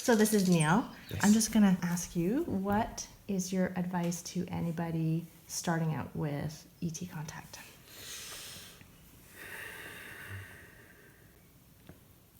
So this is Neil. Yes. I'm just going to ask you, what is your advice to anybody starting out with ET contact?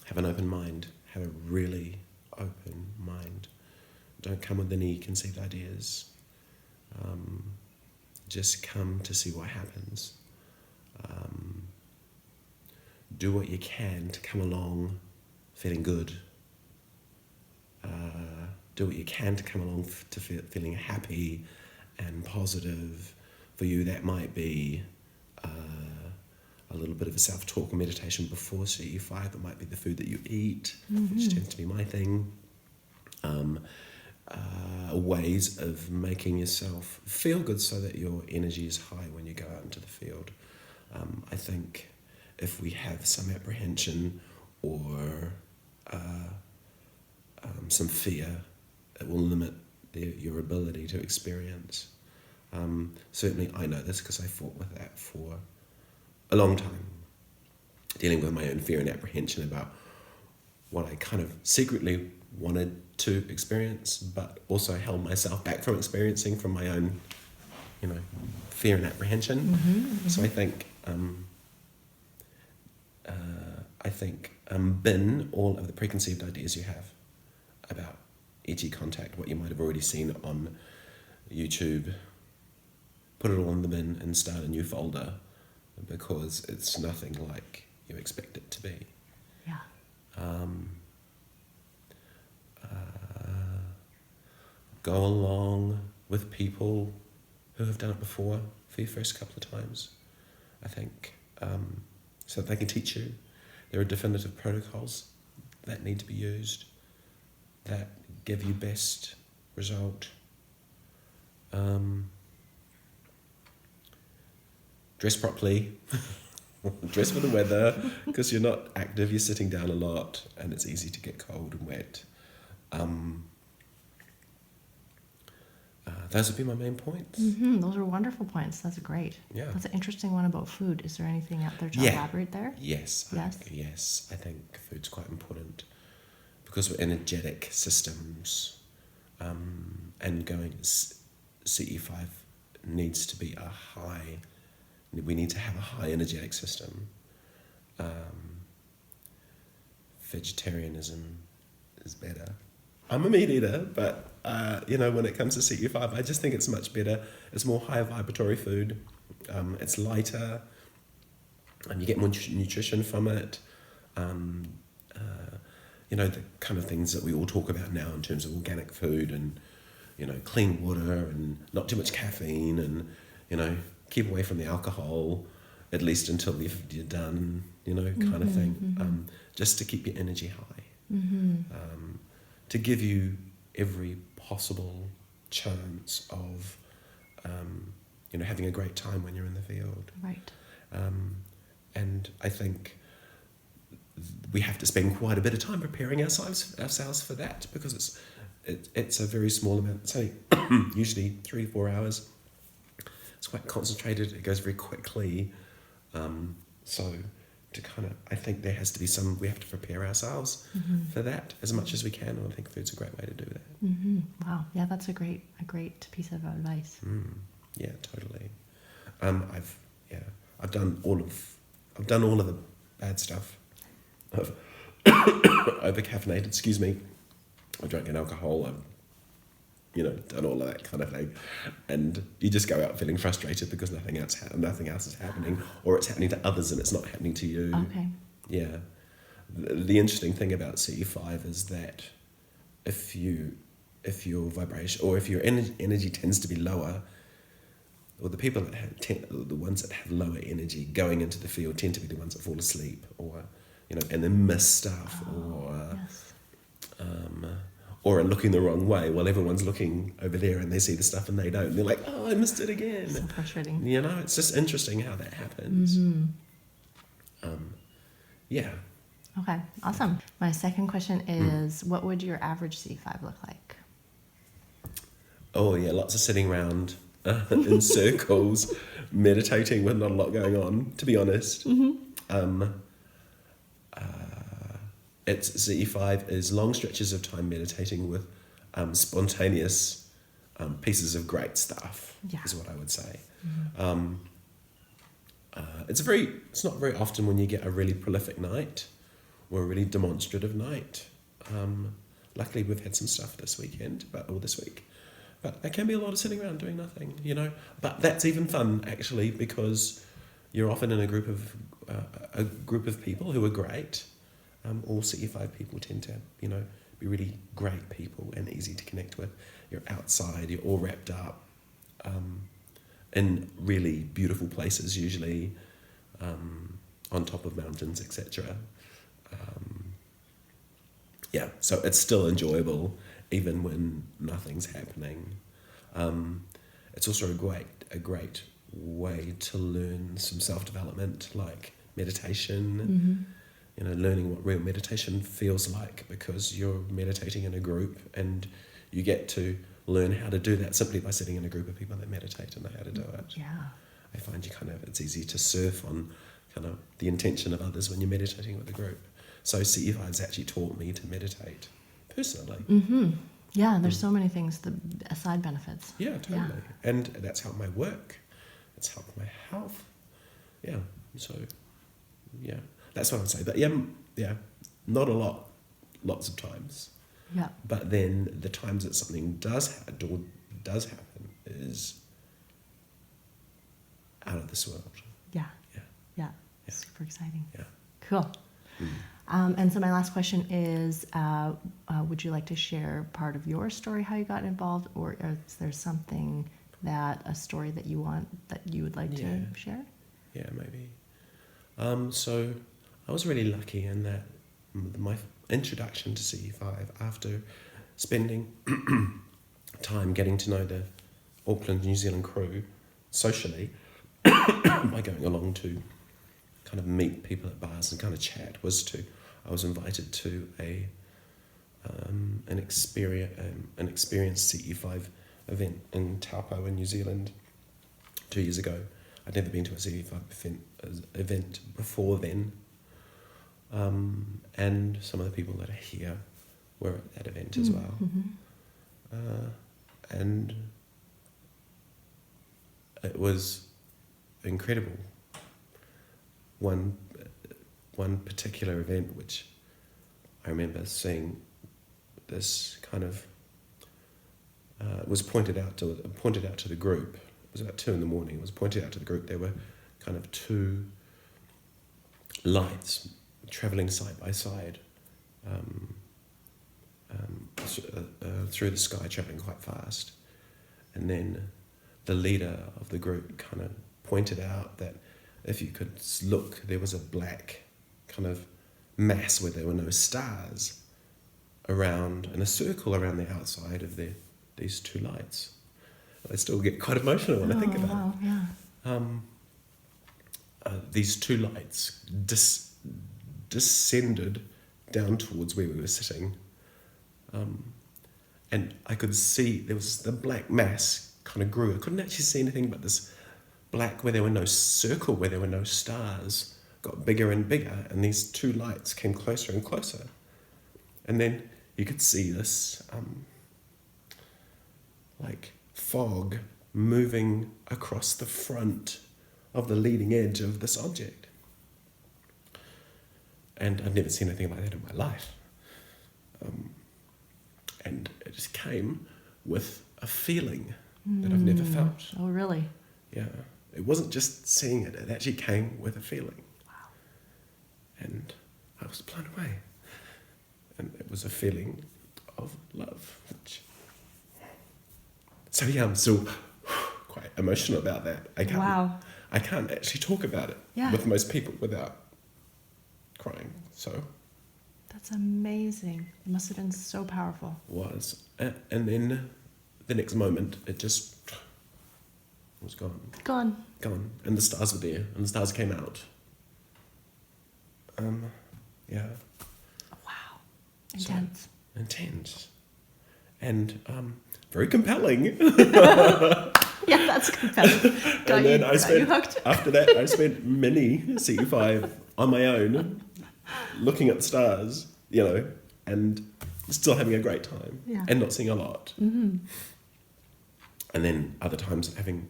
Have an open mind. Have a really open mind. Don't come with any conceived ideas. Just come to see what happens. Do what you can to come along feeling good. Do what you can to come along to feeling happy and positive. For you, that might be a little bit of a self-talk or meditation before CE5. That might be the food that you eat, which tends to be my thing. Ways of making yourself feel good so that your energy is high when you go out into the field. I think if we have some apprehension or some fear, it will limit your ability to experience. Certainly I know this because I fought with that for a long time, dealing with my own fear and apprehension about what I kind of secretly wanted to experience, but also held myself back from experiencing from my own, fear and apprehension. So I think bin all of the preconceived ideas you have about ET contact, what you might have already seen on YouTube. Put it all in the bin and start a new folder, because it's nothing like you expect it to be. Yeah. Go along with people who have done it before for your first couple of times, I think, so that they can teach you. There are definitive protocols that need to be used that give you best result. Dress properly. Dress for the weather, because you're not active, you're sitting down a lot, and it's easy to get cold and wet. Those would be my main points. Those are wonderful points. That's great. Yeah. That's an interesting one about food. Is there anything out there to elaborate there? Yes. Yes. I think food's quite important because we're energetic systems, and going CE5 needs to be a high. We need to have a high energetic system. Vegetarianism is better. I'm a meat eater, but when it comes to CE5, I just think it's much better. It's more high vibratory food. It's lighter, and you get more nutrition from it. The kind of things that we all talk about now in terms of organic food and, clean water and not too much caffeine and, keep away from the alcohol, at least until you're done, kind of thing, just to keep your energy high, to give you every possible chance of, having a great time when you're in the field. Right. And I think we have to spend quite a bit of time preparing ourselves for that, because it's a very small amount. It's only usually 3-4 hours. It's quite concentrated. It goes very quickly. So I think there has to be we have to prepare ourselves for that as much as we can. And I think food's a great way to do that. Wow. Yeah, that's a great piece of advice. Yeah, totally. I've done all of the bad stuff. I've over-caffeinated, excuse me. I've drank alcohol. I've done all of that kind of thing, and you just go out feeling frustrated because nothing else is happening, or it's happening to others and it's not happening to you. Okay. Yeah. The interesting thing about CE5 is that if your vibration or if your energy tends to be lower, or the people that the ones that have lower energy going into the field tend to be the ones that fall asleep, or and then miss stuff, or are looking the wrong way while everyone's looking over there and they see the stuff and they don't. And they're like, oh, I missed it again. So frustrating. It's just interesting how that happens. Yeah. Okay, awesome. My second question is, what would your average C5 look like? Oh, yeah, lots of sitting around in circles, meditating with not a lot going on, to be honest. it's CE5 is long stretches of time meditating with spontaneous pieces of great stuff, Yeah. is what I would say. Mm-hmm. It's not very often when you get a really prolific night or a really demonstrative night. Luckily, we've had some stuff this week. But there can be a lot of sitting around doing nothing, you know. But that's even fun, actually, because you're often in a group of people who are great. All CE5 people tend to, you know, be really great people and easy to connect with. You're outside, you're all wrapped up in really beautiful places, usually on top of mountains, etc. Yeah, so it's still enjoyable even when nothing's happening. It's also a great way to learn some self-development, like meditation, you know, learning what real meditation feels like, because you're meditating in a group and you get to learn how to do that simply by sitting in a group of people that meditate and know how to do it. Yeah. I find it's easy to surf on kind of the intention of others when you're meditating with a group. So CE5's actually taught me to meditate personally. Mm-hmm. Yeah, there's so many things, the side benefits. Yeah, totally. Yeah. And that's helped my work. It's helped my health. Yeah. So, yeah, that's what I'd say. But yeah, not a lot, lots of times. Yeah. But then the times that something does happen is out of this world. Yeah. Yeah. Yeah. Yeah. Super exciting. Yeah. Cool. And so my last question is, would you like to share part of your story, how you got involved, or is there something a story that you would like to share? Yeah, maybe. So I was really lucky in that my introduction to CE5, after spending time getting to know the Auckland, New Zealand crew socially, by going along to kind of meet people at bars and kind of chat, I was invited to an experienced CE5 event in Taupo in New Zealand 2 years ago. I'd never been to a CE5 event before then, and some of the people that are here were at that event as well. And it was incredible. One particular event which I remember seeing this kind of was pointed out to the group. It was about 2 a.m. It was pointed out to the group. There were kind of 2 lights travelling side by side through the sky, travelling quite fast. And then the leader of the group kind of pointed out that if you could look, there was a black kind of mass where there were no stars around, in a circle around the outside of these 2 lights. I still get quite emotional when I think about it. Yeah. These 2 lights descended down towards where we were sitting, and I could see there was the black mass kind of grew. I couldn't actually see anything but this black, where there were no circle, where there were no stars, got bigger and bigger, and these 2 lights came closer and closer. And then you could see this like fog moving across the front of the leading edge of this object. And I'd never seen anything like that in my life. And it just came with a feeling that I've never felt. Oh, really? Yeah. It wasn't just seeing it, it actually came with a feeling. Wow. And I was blown away. And it was a feeling of love. So yeah, I'm still quite emotional about that. I can't actually talk about it with most people without crying. So that's amazing. It must have been so powerful. Was. And then the next moment, it just was gone. Gone. And the stars were there, and the stars came out. Yeah. Wow. Intense. So, intense. And very compelling. Yeah, that's compelling. And then after that, I spent many CE5 on my own, looking at the stars, and still having a great time Yeah. and not seeing a lot. Mm-hmm. And then other times having,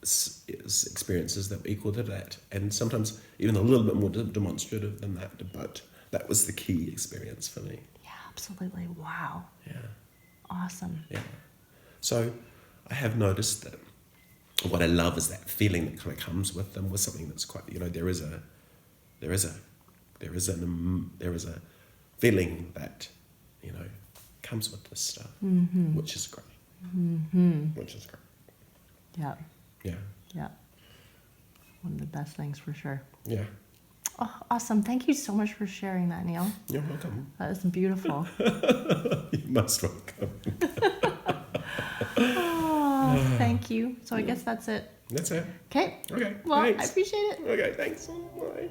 experiences that were equal to that, and sometimes even a little bit more demonstrative than that. But that was the key experience for me. Yeah, absolutely. Wow. Yeah, Awesome. yeah. So I have noticed that what I love is that feeling that kind of comes with them, with something that's quite, there is a feeling that, comes with this stuff, Mm-hmm. which is great. Mm-hmm. Which is great. Yeah. Yeah. Yeah. One of the best things for sure. Yeah. Oh, awesome. Thank you so much for sharing that, Neil. You're welcome. That is beautiful. You're most welcome. Oh, thank you. So I guess that's it. That's it. Okay. Okay. Well, Thanks. I appreciate it. Okay, thanks. Bye.